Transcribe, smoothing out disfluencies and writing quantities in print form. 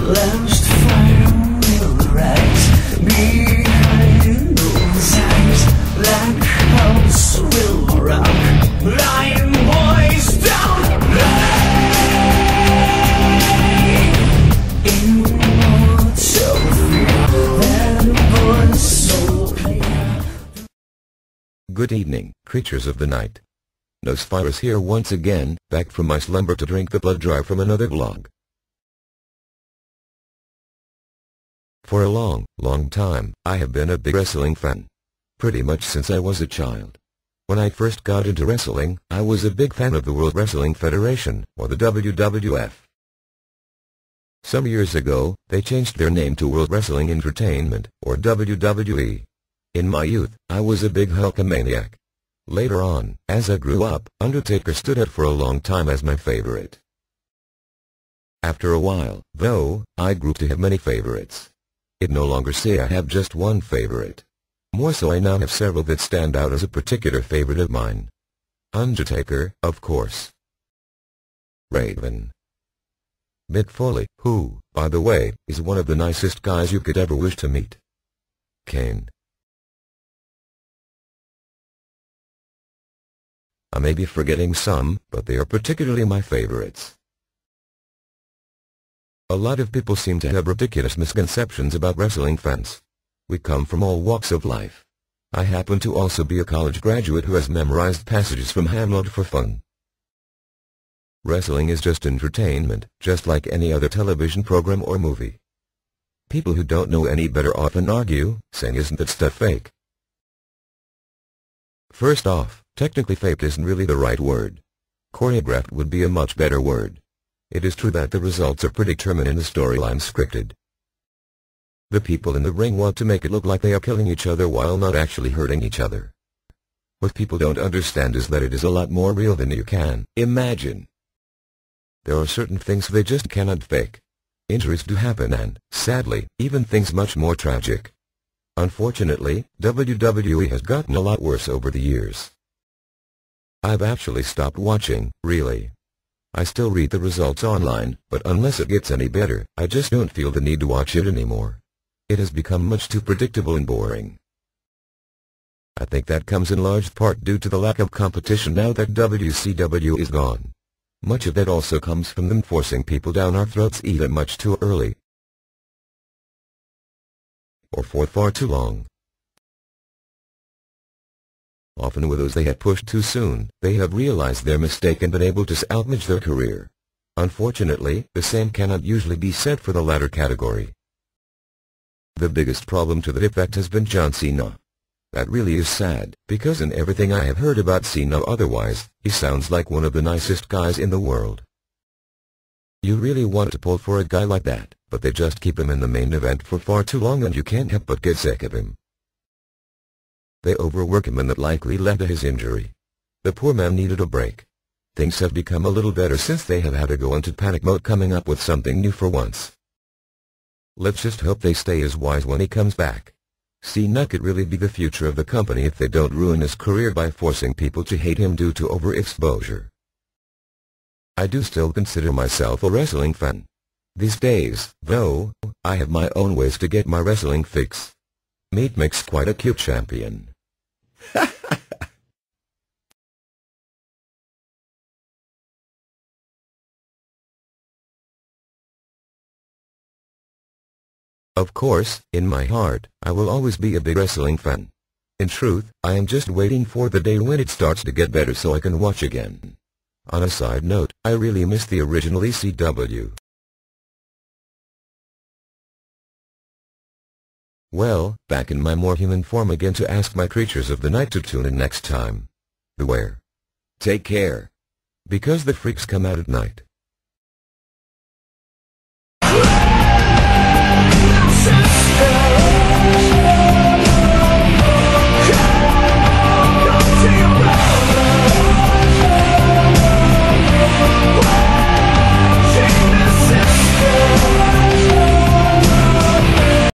Lost fire will rise behind those eyes. That house will rock. Lion boys don't lie. Immortal fear. That voice so clear. Good evening, creatures of the night. Nosphyrus here once again, back from my slumber to drink the blood dry from another vlog. For a long time, I have been a big wrestling fan. Pretty much since I was a child. When I first got into wrestling, I was a big fan of the World Wrestling Federation, or the WWF. Some years ago, they changed their name to World Wrestling Entertainment, or WWE. In my youth, I was a big Hulkamaniac. Later on, as I grew up, Undertaker stood out for a long time as my favorite. After a while, though, I grew to have many favorites. It no longer say I have just one favorite. More so I now have several that stand out as a particular favorite of mine. Undertaker, of course. Raven. Mick Foley, who, by the way, is one of the nicest guys you could ever wish to meet. Kane. I may be forgetting some, but they are particularly my favorites. A lot of people seem to have ridiculous misconceptions about wrestling fans. We come from all walks of life. I happen to also be a college graduate who has memorized passages from Hamlet for fun. Wrestling is just entertainment, just like any other television program or movie. People who don't know any better often argue, saying isn't that stuff fake? First off, technically fake isn't really the right word. Choreographed would be a much better word. It is true that the results are predetermined and the storyline scripted. The people in the ring want to make it look like they are killing each other while not actually hurting each other. What people don't understand is that it is a lot more real than you can imagine. There are certain things they just cannot fake. Injuries do happen and, sadly, even things much more tragic. Unfortunately, WWE has gotten a lot worse over the years. I've actually stopped watching, really. I still read the results online, but unless it gets any better, I just don't feel the need to watch it anymore. It has become much too predictable and boring. I think that comes in large part due to the lack of competition now that WCW is gone. Much of that also comes from them forcing people down our throats either much too early or for far too long. Often with those they had pushed too soon, they have realized their mistake and been able to salvage their career. Unfortunately, the same cannot usually be said for the latter category. The biggest problem to that effect has been John Cena. That really is sad, because in everything I have heard about Cena otherwise, he sounds like one of the nicest guys in the world. You really want to pull for a guy like that, but they just keep him in the main event for far too long and you can't help but get sick of him. They overwork him and that likely led to his injury. The poor man needed a break. Things have become a little better since they have had to go into panic mode coming up with something new for once. Let's just hope they stay as wise when he comes back. Cena could really be the future of the company if they don't ruin his career by forcing people to hate him due to overexposure. I do still consider myself a wrestling fan. These days, though, I have my own ways to get my wrestling fix. Meat makes quite a cute champion. Of course, in my heart, I will always be a big wrestling fan. In truth, I am just waiting for the day when it starts to get better so I can watch again. On a side note, I really miss the original ECW. Well, back in my more human form again to ask my creatures of the night to tune in next time. Beware. Take care. Because the freaks come out at night.